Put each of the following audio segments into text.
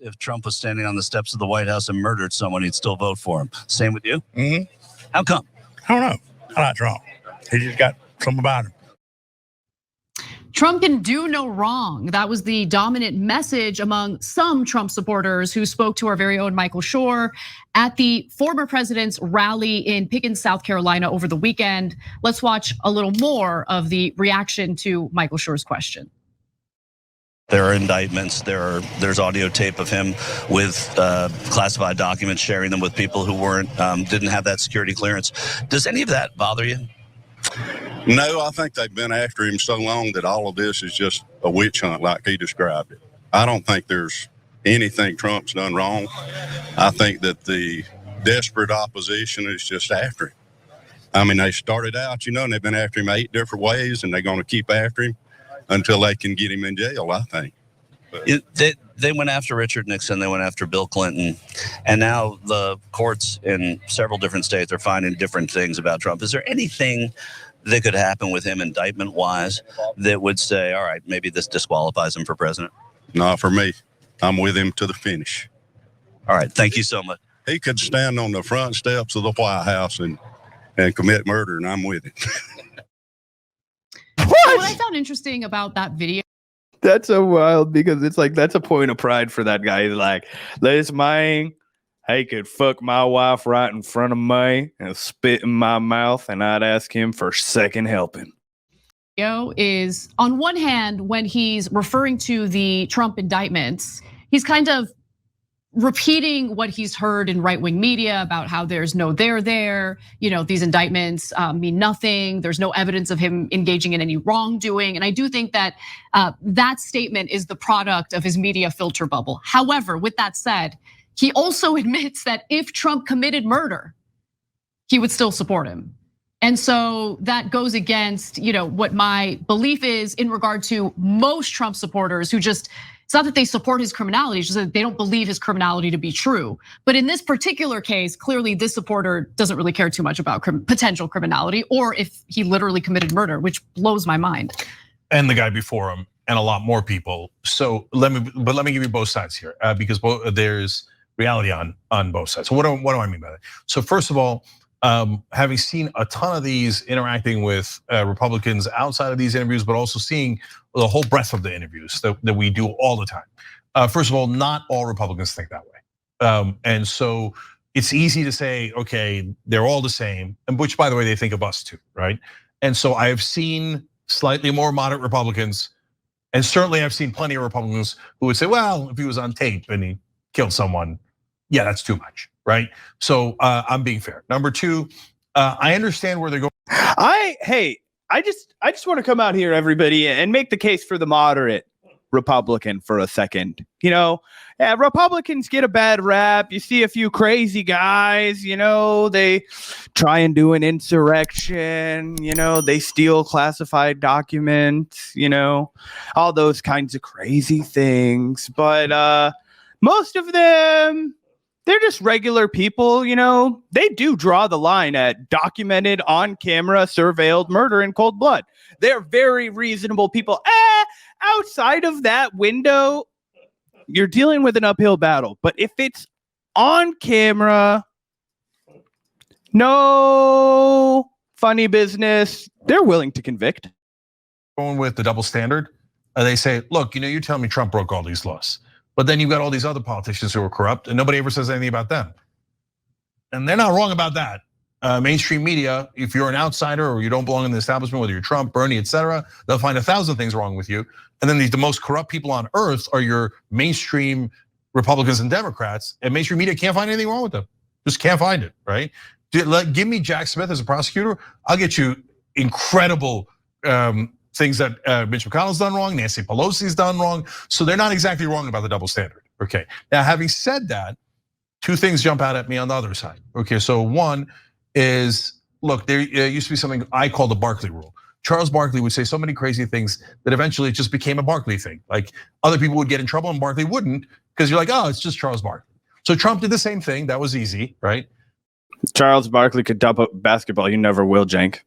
If Trump was standing on the steps of the White House and murdered someone, he'd still vote for him. Same with you? Mm-hmm. How come? I don't know. I like Trump. He just got something about him. Trump can do no wrong. That was the dominant message among some Trump supporters who spoke to our very own Michael Shore at the former president's rally in Pickens, South Carolina over the weekend. Let's watch a little more of the reaction to Michael Shore's question. There are indictments. There's audio tape of him with classified documents, sharing them with people who didn't have that security clearance. Does any of that bother you? No, I think they've been after him so long that all of this is just a witch hunt like he described it. I don't think there's anything Trump's done wrong. I think that the desperate opposition is just after him. I mean, they started out, and they've been after him 8 different ways, and they're going to keep after him until they can get him in jail, I think. They went after Richard Nixon, they went after Bill Clinton, and now the courts in several different states are finding different things about Trump. Is there anything that could happen with him indictment-wise that would say, all right, maybe this disqualifies him for president? Not for me. I'm with him to the finish. All right, thank you so much. He could stand on the front steps of the White House and commit murder, and I'm with him. What I found interesting about that video. That's so wild because it's like, that's a point of pride for that guy. He's like, this man, he could fuck my wife right in front of me and spit in my mouth, and I'd ask him for second helping. Is on one hand, when he's referring to the Trump indictments, he's kind of repeating what he's heard in right-wing media about how there's no there there, these indictments mean nothing. There's no evidence of him engaging in any wrongdoing. And I do think that that statement is the product of his media filter bubble. However, with that said, he also admits that if Trump committed murder, he would still support him. And so that goes against, what my belief is in regard to most Trump supporters who just, it's not that they support his criminality, it's just that they don't believe his criminality to be true. But in this particular case, clearly this supporter doesn't really care too much about potential criminality or if he literally committed murder, which blows my mind. And the guy before him and a lot more people. So let me give you both sides here because there's reality on both sides. So what do I mean by that? So first of all, having seen a ton of these interacting with Republicans outside of these interviews, but also seeing the whole breadth of the interviews that we do all the time. First of all, not all Republicans think that way. And so it's easy to say, okay, they're all the same, and which by the way, they think of us too, right? And so I have seen slightly more moderate Republicans, and certainly I've seen plenty of Republicans who would say, well, if he was on tape and he killed someone, yeah, that's too much, right? So I'm being fair. Number two, I understand where they're going. I just want to come out here, everybody, and make the case for the moderate Republican for a second. Republicans get a bad rap. You see a few crazy guys, they try and do an insurrection, they steal classified documents, all those kinds of crazy things. But most of them, they're just regular people, they do draw the line at documented, on camera, surveilled murder in cold blood. They're very reasonable people. Outside of that window, you're dealing with an uphill battle. But if it's on camera, no funny business, they're willing to convict. Going with the double standard, they say, look, you're telling me Trump broke all these laws. But then you've got all these other politicians who are corrupt and nobody ever says anything about them. And they're not wrong about that. Mainstream media, if you're an outsider or you don't belong in the establishment, whether you're Trump, Bernie, etc., they'll find 1,000 things wrong with you. And then the most corrupt people on earth are your mainstream Republicans and Democrats, and mainstream media can't find anything wrong with them. Just can't find it, right? Give me Jack Smith as a prosecutor, I'll get you incredible things that Mitch McConnell's done wrong, Nancy Pelosi's done wrong. So they're not exactly wrong about the double standard. Okay, now having said that, two things jump out at me on the other side. Okay, so one is, look, there used to be something I call the Barkley rule. Charles Barkley would say so many crazy things that eventually it just became a Barkley thing. Like other people would get in trouble and Barkley wouldn't, because you're like, oh, it's just Charles Barkley. So Trump did the same thing, that was easy, right? Charles Barkley could dump a basketball, you never will, Cenk.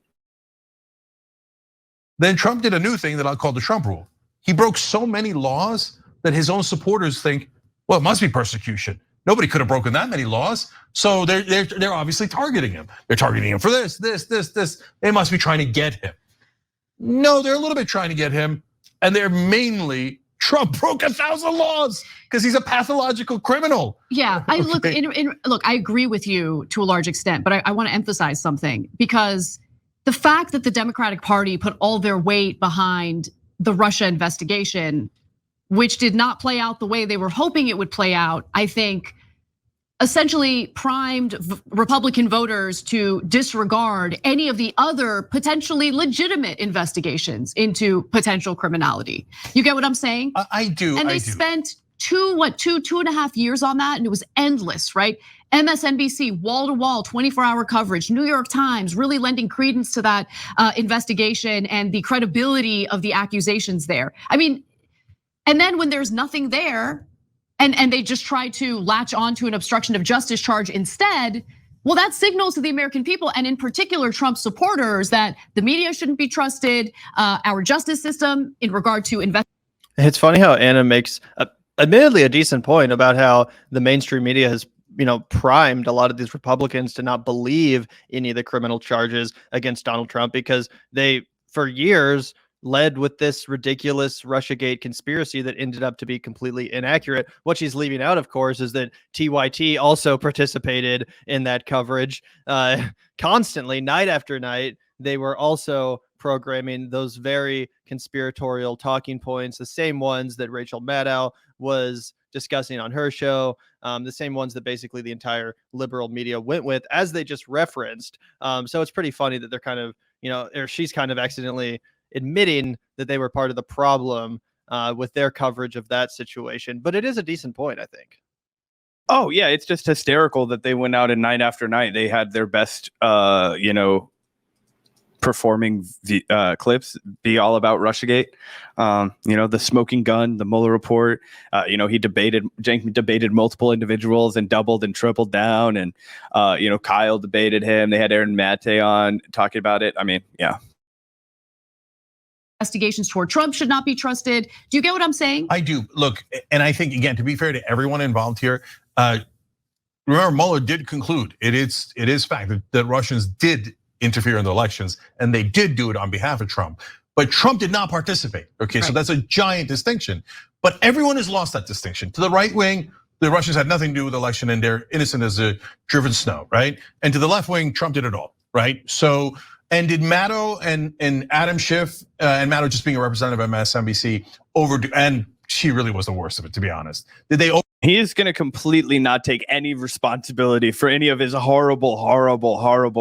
Then Trump did a new thing that I'll call the Trump rule. He broke so many laws that his own supporters think, Well, it must be persecution. Nobody could have broken that many laws. So they're obviously targeting him. They're targeting him for this. They must be trying to get him. No, they're a little bit trying to get him. And they're mainly Trump broke 1,000 laws because he's a pathological criminal. Yeah, look, I agree with you to a large extent, but I want to emphasize something, because the fact that the Democratic Party put all their weight behind the Russia investigation, which did not play out the way they were hoping it would play out, I think essentially primed Republican voters to disregard any of the other potentially legitimate investigations into potential criminality. You get what I'm saying? I do. And they spent two and a half years on that, and it was endless, right? MSNBC, wall to wall, 24-hour coverage. New York Times really lending credence to that investigation and the credibility of the accusations there. I mean, and then when there's nothing there, and they just try to latch onto an obstruction of justice charge instead, well, that signals to the American people, and in particular Trump supporters, that the media shouldn't be trusted, our justice system in regard to It's funny how Anna makes admittedly a decent point about how the mainstream media has primed a lot of these Republicans to not believe any of the criminal charges against Donald Trump, because they, for years, led with this ridiculous Russiagate conspiracy that ended up to be completely inaccurate. What she's leaving out, of course, is that TYT also participated in that coverage constantly, night after night. They were also programming those very conspiratorial talking points, the same ones that Rachel Maddow was discussing on her show, the same ones that basically the entire liberal media went with, as they just referenced. So it's pretty funny that they're kind of, or she's kind of accidentally admitting that they were part of the problem with their coverage of that situation. But it is a decent point, I think. Oh yeah, it's just hysterical that they went out and night after night they had their best, performing the clips be all about Russiagate. The smoking gun, the Mueller report. Cenk debated multiple individuals and doubled and tripled down, and Kyle debated him. They had Aaron Mate on talking about it. I mean, yeah. Investigations toward Trump should not be trusted. Do you get what I'm saying? I do. Look, and I think, again, to be fair to everyone involved here, remember Mueller did conclude it is fact that Russians did interfere in the elections, and they did do it on behalf of Trump. But Trump did not participate. Okay, right. So that's a giant distinction. But everyone has lost that distinction. To the right wing, the Russians had nothing to do with the election, and they're innocent as a driven snow, right? And to the left wing, Trump did it all, right? So. And did Maddow and Adam Schiff, and Maddow just being a representative of MSNBC, overdo, and she really was the worst of it, to be honest. Did they? He is going to completely not take any responsibility for any of his horrible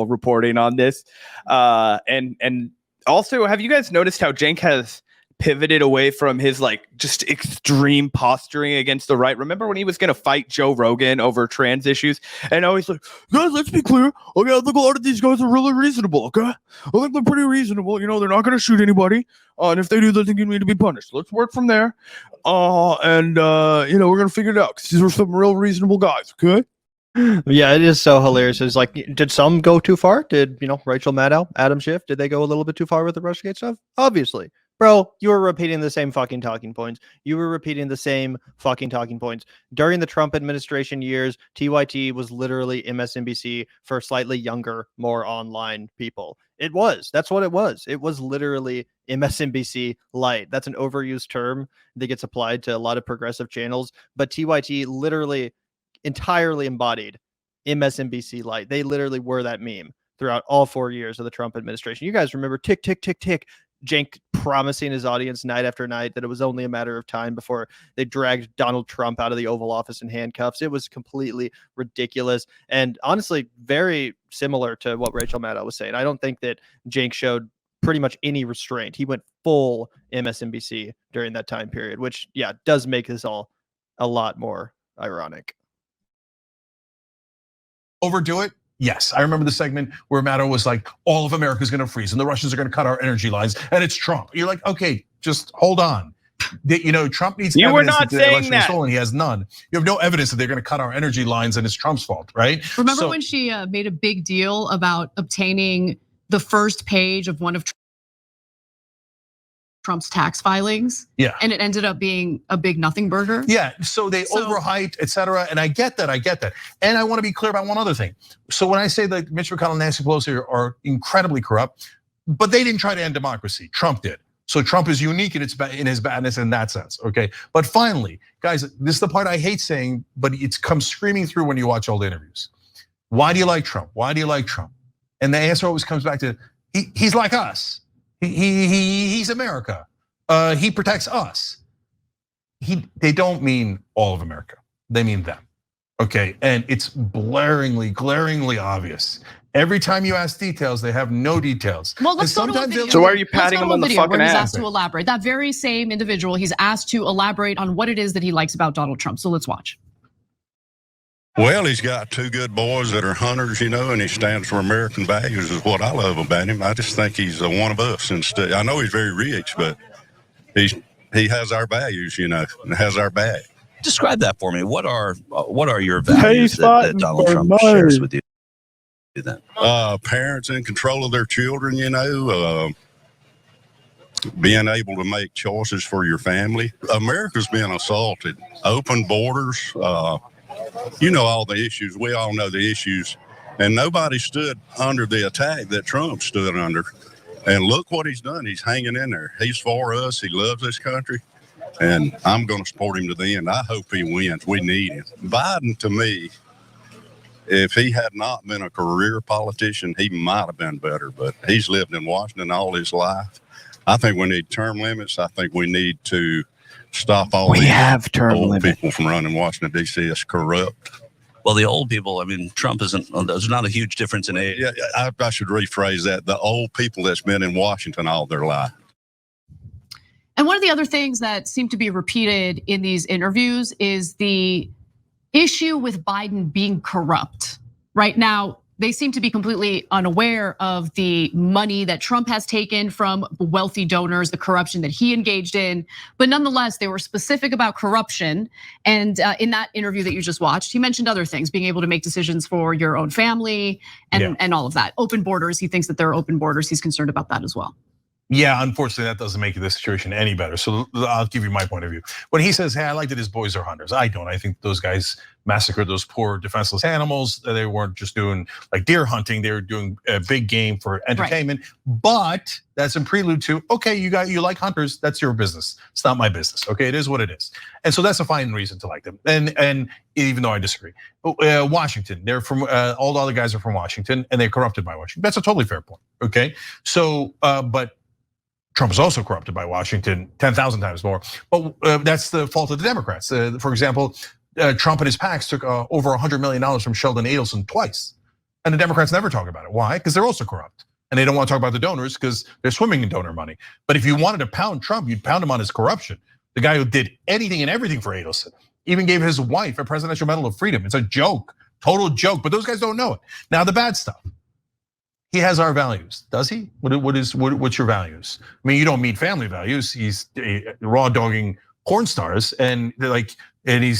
reporting on this. And also, have you guys noticed how Cenk has pivoted away from his just extreme posturing against the right? Remember when he was going to fight Joe Rogan over trans issues? And now he's like, guys, let's be clear. Okay, I think a lot of these guys are really reasonable. Okay, I think they're pretty reasonable. They're not going to shoot anybody. And if they do, they think you need to be punished. Let's work from there. And we're going to figure it out because these are some real reasonable guys. Okay. Yeah, it is so hilarious. It's like, did some go too far? Did Rachel Maddow, Adam Schiff, did they go a little bit too far with the Russiagate stuff? Obviously. Bro, you were repeating the same fucking talking points. During the Trump administration years, TYT was literally MSNBC for slightly younger, more online people. It was. That's what it was. It was literally MSNBC light. That's an overused term that gets applied to a lot of progressive channels. But TYT literally entirely embodied MSNBC light. They literally were that meme throughout all 4 years of the Trump administration. You guys remember tick, tick, tick, tick. Cenk promising his audience night after night that it was only a matter of time before they dragged Donald Trump out of the Oval Office in handcuffs. It was completely ridiculous and honestly very similar to what Rachel Maddow was saying. I don't think that Cenk showed pretty much any restraint. He went full MSNBC during that time period, which, yeah, does make this all a lot more ironic. Overdo it? Yes, I remember the segment where Maddow was like, all of America's gonna freeze and the Russians are gonna cut our energy lines and it's Trump. You're like, okay, just hold on. Trump needs you evidence were not that the saying election that. Was stolen. He has none. You have no evidence that they're gonna cut our energy lines and it's Trump's fault, right? Remember when she made a big deal about obtaining the first page of one of Trump's tax filings. Yeah. And it ended up being a big nothing burger. Yeah, so they overhyped, et cetera. And I get that. And I want to be clear about one other thing. So when I say that Mitch McConnell and Nancy Pelosi are incredibly corrupt, but they didn't try to end democracy. Trump did. So Trump is unique in his badness in that sense, okay? But finally, guys, this is the part I hate saying, but it comes screaming through when you watch all the interviews. Why do you like Trump? Why do you like Trump? And the answer always comes back to, he's like us. He's America. He protects us. They don't mean all of America. They mean them, okay? And it's glaringly obvious. Every time you ask details, they have no details. Well, let's go to a video. So why are you patting him on the fucking where he's ass? asked to elaborate. That very same individual, he's asked to elaborate on what it is that he likes about Donald Trump. So let's watch. Well, he's got two good boys that are hunters, and he stands for American values is what I love about him. I just think he's one of us. Instead, I know he's very rich, but he has our values, and has our back. Describe that for me. What are your values that Donald Trump shares with you? Then? Parents in control of their children, being able to make choices for your family. America's being assaulted. Open borders, all the issues. We all know the issues. And nobody stood under the attack that Trump stood under. And look what he's done. He's hanging in there. He's for us. He loves this country. And I'm going to support him to the end. I hope he wins. We need him. Biden, to me, if he had not been a career politician, he might have been better, but he's lived in Washington all his life. I think we need term limits. I think we need to stop all these old people from running Washington, D.C. It's corrupt. Well, the old people, Trump there's not a huge difference in age. Yeah, I should rephrase that. The old people that's been in Washington all their life. And one of the other things that seem to be repeated in these interviews is the issue with Biden being corrupt. Right now, they seem to be completely unaware of the money that Trump has taken from wealthy donors, the corruption that he engaged in. But nonetheless, they were specific about corruption. And in that interview that you just watched, he mentioned other things, being able to make decisions for your own family and all of that. Open borders, he thinks that there are open borders. He's concerned about that as well. Yeah, unfortunately, that doesn't make the situation any better. So I'll give you my point of view. When he says, hey, I like that his boys are hunters. I don't. I think those guys massacred those poor defenseless animals. They weren't just doing like deer hunting. They were doing a big game for entertainment. Right. But that's in prelude to, okay, you like hunters. That's your business. It's not my business. Okay, it is what it is. And so that's a fine reason to like them. And even though I disagree. Washington, they're from, all the other guys are from Washington and they're corrupted by Washington. That's a totally fair point, okay? So, but Trump is also corrupted by Washington 10,000 times more, but that's the fault of the Democrats. For example, Trump and his PACs took over $100 million from Sheldon Adelson twice, and the Democrats never talk about it. Why? Because they're also corrupt, and they don't want to talk about the donors because they're swimming in donor money. But if you wanted to pound Trump, you'd pound him on his corruption. The guy who did anything and everything for Adelson, even gave his wife a Presidential Medal of Freedom. It's a joke, total joke, but those guys don't know it. Now the bad stuff. He has our values, does he? What's your values? I mean, you don't meet family values. He's raw dogging porn stars, and he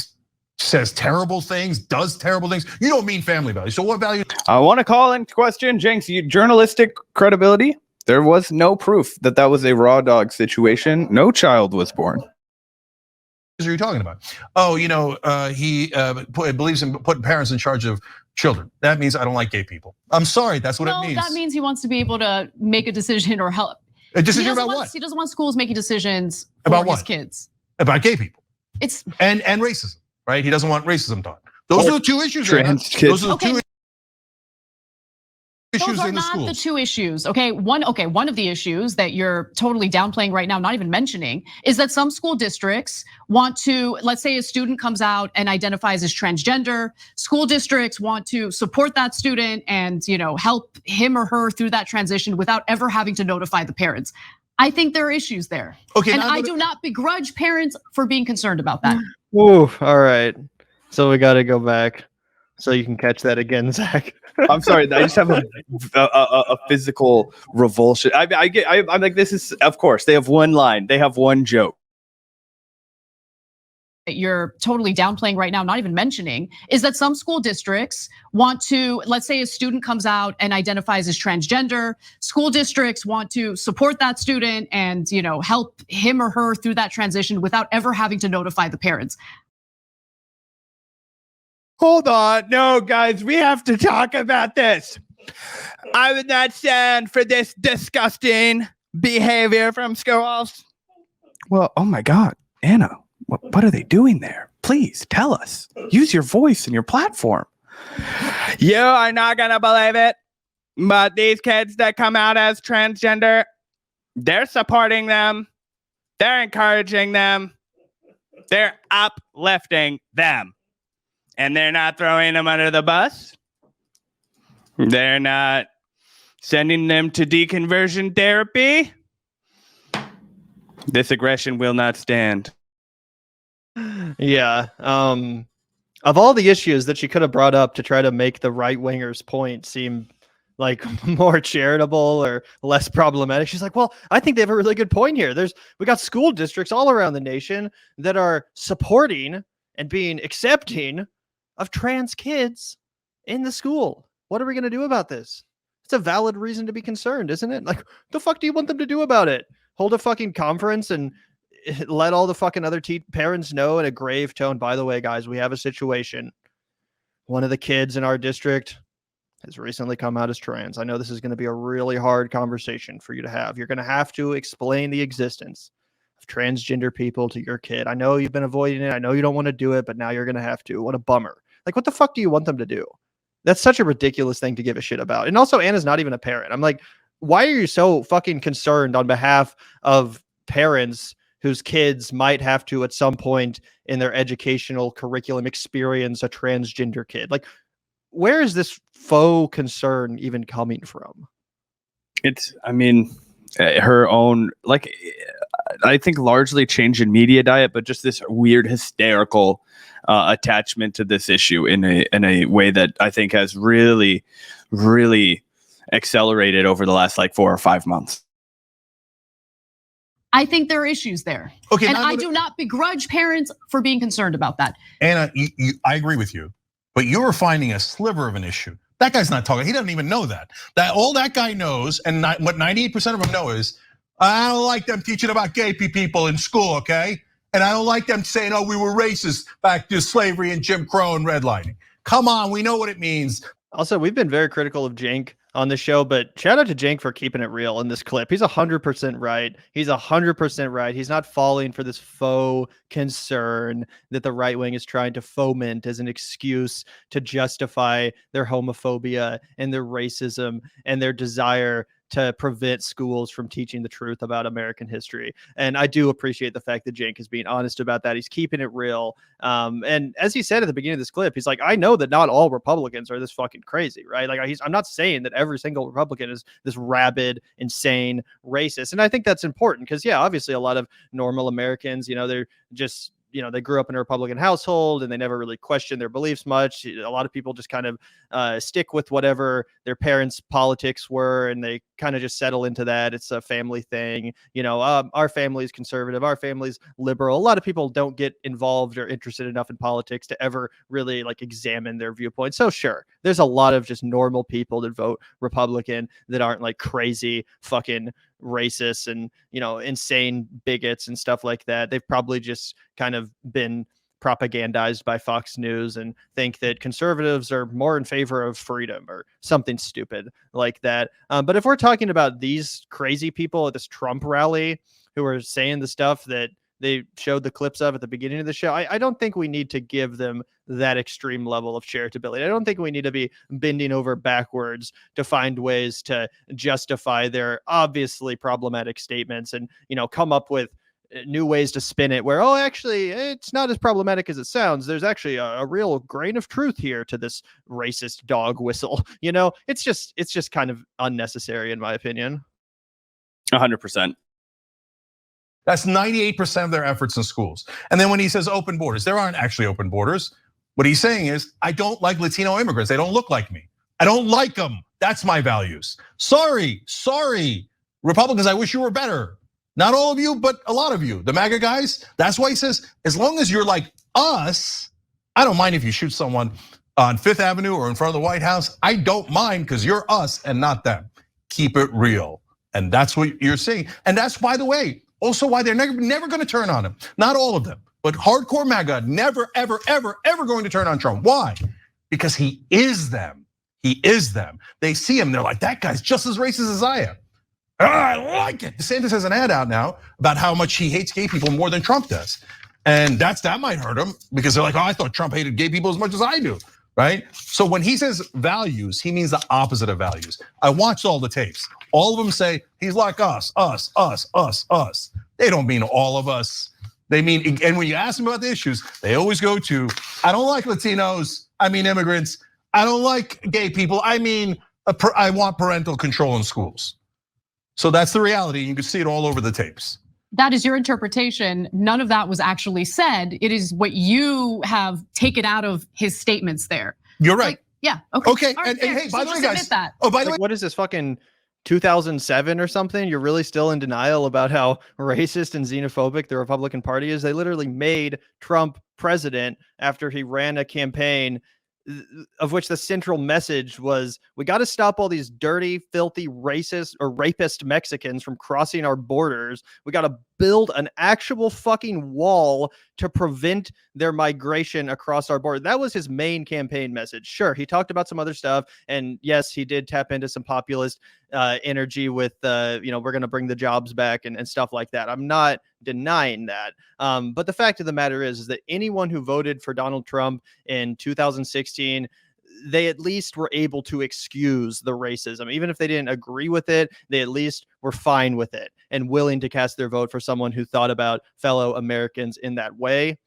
says terrible things, does terrible things. You don't mean family values. So what values? I want to call in question, Jenks, journalistic credibility. There was no proof that was a raw dog situation. No child was born. What are you talking about? Oh, he believes in putting parents in charge of children. That means I don't like gay people. I'm sorry, that's what it means. That means he wants to be able to make a decision or help. A decision about what? He doesn't want schools making decisions about for his kids. About gay people. It's and racism, right? He doesn't want racism taught. Those are the two issues. Trans kids. Those are the two issues Those are in the not schools. the two issues, okay? One of the issues that you're totally downplaying right now, not even mentioning, is that some school districts want to, let's say a student comes out and identifies as transgender, school districts want to support that student and help him or her through that transition without ever having to notify the parents. I think there are issues there. Okay, and I do not begrudge parents for being concerned about that. Ooh, all right. So we got to go back so you can catch that again, Zach. I'm sorry. I just have a physical revulsion. I'm like, this is, of course, they have one line. They have one joke. that you're totally downplaying right now, not even mentioning, is that some school districts want to, let's say a student comes out and identifies as transgender, school districts want to support that student and help him or her through that transition without ever having to notify the parents. Hold on, no guys, we have to talk about this. I would not stand for this disgusting behavior from schools. Well, oh my God, Anna, what are they doing there? Please tell us. Use your voice and your platform. You are not gonna believe it, but these kids that come out as transgender, they're supporting them, they're encouraging them, they're uplifting them, and they're not throwing them under the bus. They're not sending them to deconversion therapy. This aggression will not stand. Yeah. Of all the issues that she could have brought up to try to make the right wingers' point seem like more charitable or less problematic, she's like, well, I think they have a really good point here. We got school districts all around the nation that are supporting and being accepting of trans kids in the school. What are we going to do about this? It's a valid reason to be concerned, isn't it? Like, what the fuck do you want them to do about it? Hold a fucking conference and let all the fucking other parents know in a grave tone, by the way, guys, we have a situation. One of the kids in our district has recently come out as trans. I know this is going to be a really hard conversation for you to have. You're going to have to explain the existence of transgender people to your kid. I know you've been avoiding it. I know you don't want to do it, but now you're going to have to. What a bummer. Like, what the fuck do you want them to do? That's such a ridiculous thing to give a shit about. And also, Anna's not even a parent. I'm like, why are you so fucking concerned on behalf of parents whose kids might have to, at some point in their educational curriculum, experience a transgender kid? Like, where is this faux concern even coming from? Her own, like, I think largely change in media diet, but just this weird hysterical attachment to this issue in a way that I think has really, really accelerated over the last 4 or 5 months. I think there are issues there. Okay, and I do not begrudge parents for being concerned about that. Anna, I agree with you, but you're finding a sliver of an issue. That guy's not talking. He doesn't even know that. All that guy knows, and what 98% of them know is, I don't like them teaching about gay people in school, okay? And I don't like them saying, oh, we were racist back to slavery and Jim Crow and redlining. Come on, we know what it means. Also, we've been very critical of Cenk on the show, but shout out to Cenk for keeping it real in this clip. He's 100% right. He's 100% right. He's not falling for this faux concern that the right wing is trying to foment as an excuse to justify their homophobia and their racism and their desire to prevent schools from teaching the truth about American history. And I do appreciate the fact that Cenk is being honest about that. He's keeping it real. And as he said at the beginning of this clip, he's like, I know that not all Republicans are this fucking crazy, right? Like, I'm not saying that every single Republican is this rabid, insane, racist. And I think that's important because, yeah, obviously a lot of normal Americans, they're just, they grew up in a Republican household and they never really questioned their beliefs much. A lot of people just kind of stick with whatever their parents' politics were, and they kind of just settle into that. It's a family thing. Our family's conservative, our family's liberal. A lot of people don't get involved or interested enough in politics to ever really examine their viewpoints. So sure, there's a lot of just normal people that vote Republican that aren't crazy fucking racists and insane bigots and stuff like that. They've probably just kind of been propagandized by Fox News and think that conservatives are more in favor of freedom or something stupid like that. But if we're talking about these crazy people at this Trump rally who are saying the stuff that they showed the clips of at the beginning of the show, I don't think we need to give them that extreme level of charitability. I don't think we need to be bending over backwards to find ways to justify their obviously problematic statements and, come up with new ways to spin it where, oh, actually, it's not as problematic as it sounds. There's actually a real grain of truth here to this racist dog whistle. It's just kind of unnecessary in my opinion. 100%. That's 98% of their efforts in schools. And then when he says open borders, there aren't actually open borders. What he's saying is, I don't like Latino immigrants. They don't look like me. I don't like them. That's my values. Sorry. Republicans, I wish you were better. Not all of you, but a lot of you. The MAGA guys, that's why he says, as long as you're Us, I don't mind if you shoot someone on Fifth Avenue or in front of the White House. I don't mind because you're us and not them. Keep it real. And that's what you're seeing. And that's, by the way, also why they're never going to turn on him. Not all of them, but hardcore MAGA never, ever, ever, ever going to turn on Trump. Why? Because he is them. He is them. They see him, they're like, that guy's just as racist as I am. I like it. DeSantis has an ad out now about how much he hates gay people more than Trump does. And that might hurt him because they're like, oh, I thought Trump hated gay people as much as I do, right? So when he says values, he means the opposite of values. I watched all the tapes. All of them say, he's like us, us, us, us, us. They don't mean all of us. They mean, and when you ask them about the issues, they always go to, I don't like Latinos, I mean immigrants. I don't like gay people, I mean, I want parental control in schools. So that's the reality. You can see it all over the tapes. That is your interpretation. None of that was actually said. It is what you have taken out of his statements there. You're right. Like, yeah, okay. Okay, and hey, by the way, guys. Oh, by the way, what is this fucking 2007 or something? You're really still in denial about how racist and xenophobic the Republican Party is. They literally made Trump president after he ran a campaign of which the central message was, we got to stop all these dirty, filthy, racist or rapist Mexicans from crossing our borders. We got to build an actual fucking wall to prevent their migration across our border. That was his main campaign message. Sure, he talked about some other stuff, and yes, he did tap into some populist energy with, we're going to bring the jobs back and stuff like that. I'm not denying that. But the fact of the matter is that anyone who voted for Donald Trump in 2016, they at least were able to excuse the racism. Even if they didn't agree with it, they at least were fine with it and willing to cast their vote for someone who thought about fellow Americans in that way.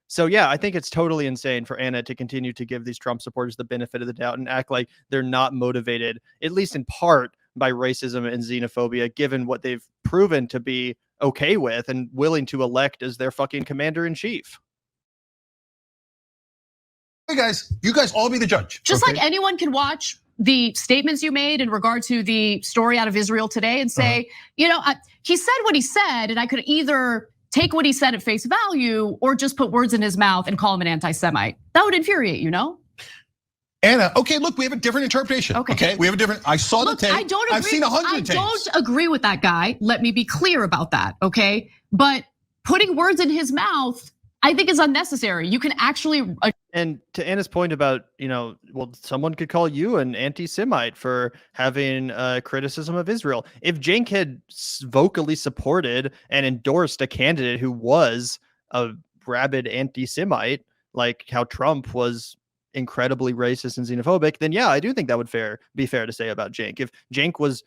So yeah, I think it's totally insane for Anna to continue to give these Trump supporters the benefit of the doubt and act like they're not motivated, at least in part, by racism and xenophobia, given what they've proven to be okay with and willing to elect as their fucking commander in chief. Hey guys, you guys all be the judge. Just like anyone can watch the statements you made in regard to the story out of Israel today and say, he said what he said, and I could either take what he said at face value or just put words in his mouth and call him an anti-Semite. That would infuriate you, no? Anna, okay, look, we have a different interpretation. Okay, we have a different. I saw the tape. I don't agree. I've seen 100 tapes. I don't agree with that guy. Let me be clear about that, okay? But putting words in his mouth, I think is unnecessary. You can actually. And to Anna's point about, well, someone could call you an anti-Semite for having criticism of Israel. If Cenk had vocally supported and endorsed a candidate who was a rabid anti-Semite, like how Trump was incredibly racist and xenophobic, then yeah, I do think that would be fair to say about Cenk. If Cenk was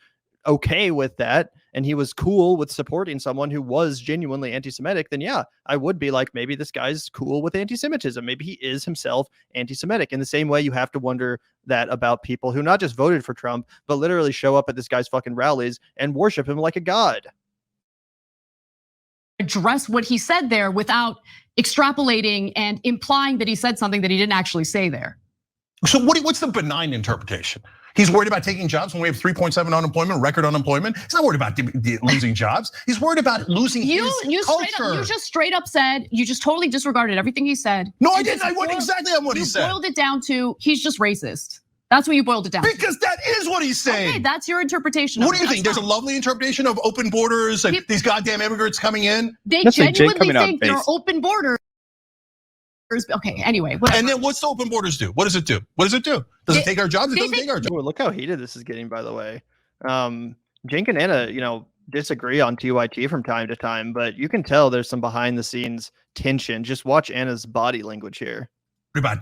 okay with that and he was cool with supporting someone who was genuinely anti-Semitic, then yeah, I would be like, maybe this guy's cool with anti-Semitism. Maybe he is himself anti-Semitic. In the same way, you have to wonder that about people who not just voted for Trump, but literally show up at this guy's fucking rallies and worship him like a god. Address what he said there without extrapolating and implying that he said something that he didn't actually say there. So what's the benign interpretation? He's worried about taking jobs when we have 3.7 unemployment, record unemployment. He's not worried about losing jobs. He's worried about losing his culture. You just straight up said, you just totally disregarded everything he said. No, I didn't. I went exactly on what he said. You boiled it down to, he's just racist. That's what you boiled it down to. Because that is what he's saying. Okay, that's your interpretation. What do you think? There's a lovely interpretation of open borders and these goddamn immigrants coming in. They genuinely think there are open borders. Okay, anyway. Whatever. And then what's the open borders do? What does it do? What does it do? Does it take our jobs? It doesn't take our jobs. Look how heated this is getting, by the way. Cenk and Anna, disagree on TYT from time to time, but you can tell there's some behind the scenes tension. Just watch Anna's body language here. About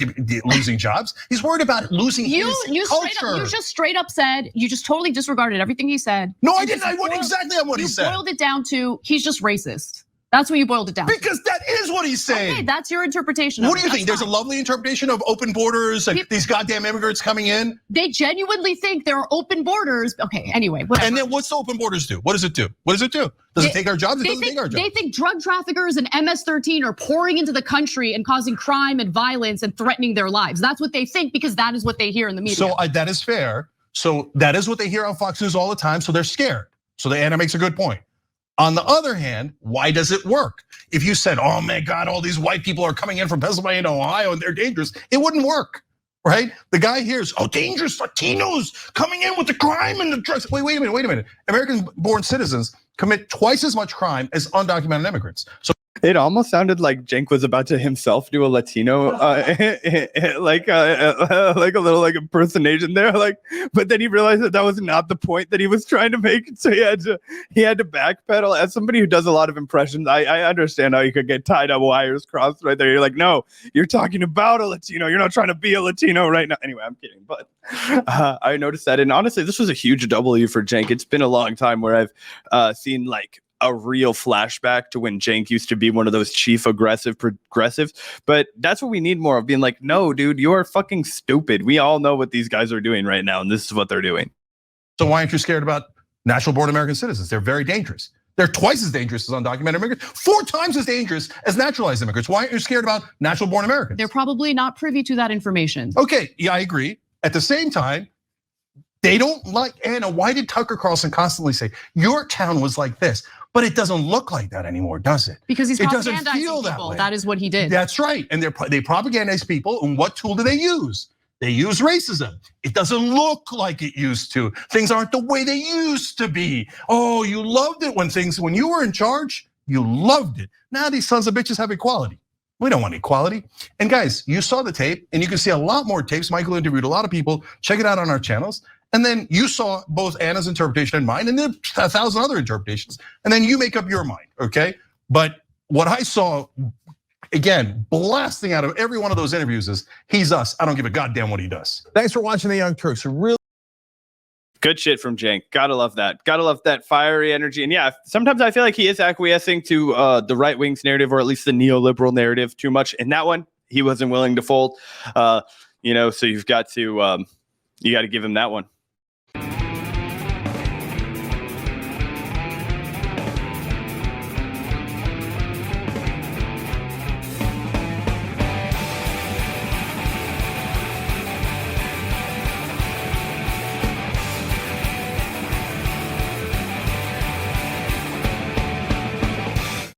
losing jobs. He's worried about losing his culture. You just straight up said, you just totally disregarded everything he said. No, I didn't. I went exactly on what he said. You boiled it down to, he's just racist. That's what you boiled it down to. Because that is what he's saying. Okay, that's your interpretation. What do you think? There's a lovely interpretation of open borders and these goddamn immigrants coming in. They genuinely think there are open borders. Okay, anyway. Whatever. And then what's the open borders do? What does it do? What does it do? Does it take our jobs? It doesn't take our jobs. They think drug traffickers and MS-13 are pouring into the country and causing crime and violence and threatening their lives. That's what they think because that is what they hear in the media. So that is fair. So that is what they hear on Fox News all the time. So they're scared. So Anna makes a good point. On the other hand, why does it work? If you said, oh my God, all these white people are coming in from Pennsylvania and Ohio and they're dangerous, it wouldn't work, right? The guy hears, oh, dangerous Latinos coming in with the crime and the drugs. Wait a minute. American-born citizens commit twice as much crime as undocumented immigrants. So It almost sounded like Cenk was about to himself do a Latino, like a little like impersonation there. Like, but then he realized that was not the point that he was trying to make. So he had to backpedal. As somebody who does a lot of impressions, I understand how you could get tied up wires crossed right there. You're like, no, you're talking about a Latino. You're not trying to be a Latino right now. Anyway, I'm kidding, but I noticed that, and honestly, this was a huge W for Cenk. It's been a long time where I've seen like a real flashback to when Cenk used to be one of those chief aggressive progressives. But that's what we need more of, being like, no, dude, you are fucking stupid. We all know what these guys are doing right now, and this is what they're doing. So why aren't you scared about natural born American citizens? They're very dangerous. They're twice as dangerous as undocumented immigrants, 4 times as dangerous as naturalized immigrants. Why aren't you scared about natural born Americans? They're probably not privy to that information. Okay, yeah, I agree. At the same time, they don't like, Anna, why did Tucker Carlson constantly say, your town was like this? But it doesn't look like that anymore, does it? Because he's it doesn't propagandizing feel that people. way. That is what he did. That's right, and they propagandize people, and what tool do they use? They use racism. It doesn't look like it used to. Things aren't the way they used to be. Oh, you loved it when you were in charge, you loved it. Now these sons of bitches have equality. We don't want equality. And guys, you saw the tape, and you can see a lot more tapes. Michael interviewed a lot of people. Check it out on our channels. And then you saw both Anna's interpretation and mine, and then 1,000 other interpretations. And then you make up your mind, okay? But what I saw, again, blasting out of every one of those interviews is, he's us. I don't give a goddamn what he does. Thanks for watching the Young Turks. Really good shit from Cenk. Gotta love that. Gotta love that fiery energy. And yeah, sometimes I feel like he is acquiescing to the right wing's narrative, or at least the neoliberal narrative, too much. In that one, he wasn't willing to fold. So you've got to you got to give him that one.